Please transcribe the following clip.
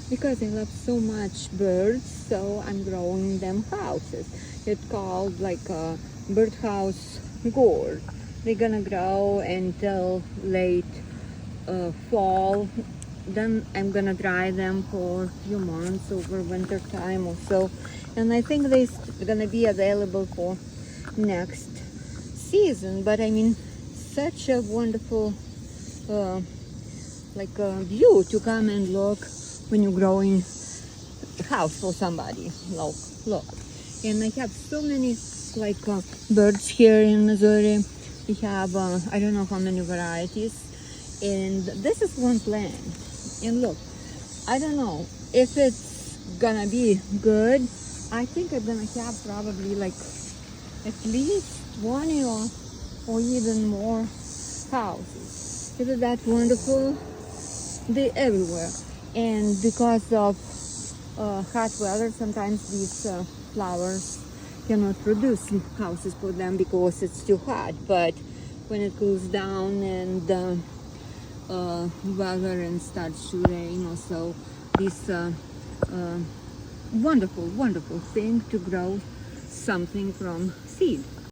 because I love so much birds, so I'm growing them houses. It's called like a birdhouse gourd. They're gonna grow until late fall. Then I'm gonna dry them for a few months over winter time or so, and I think they're gonna be available for next season. But I mean, such a wonderful view to come and look when you're growing a house for somebody. Look, and I have so many birds here in Missouri. We have I don't know how many varieties, and this is one plant. And look, I don't know if it's gonna be good. I think I'm gonna have probably like at least 20 or even more houses. Isn't that wonderful? They're everywhere. And because of hot weather, sometimes these flowers cannot produce houses for them because it's too hot. But when it cools down and weather and starts to rain or so, this wonderful, wonderful thing to grow something from seed.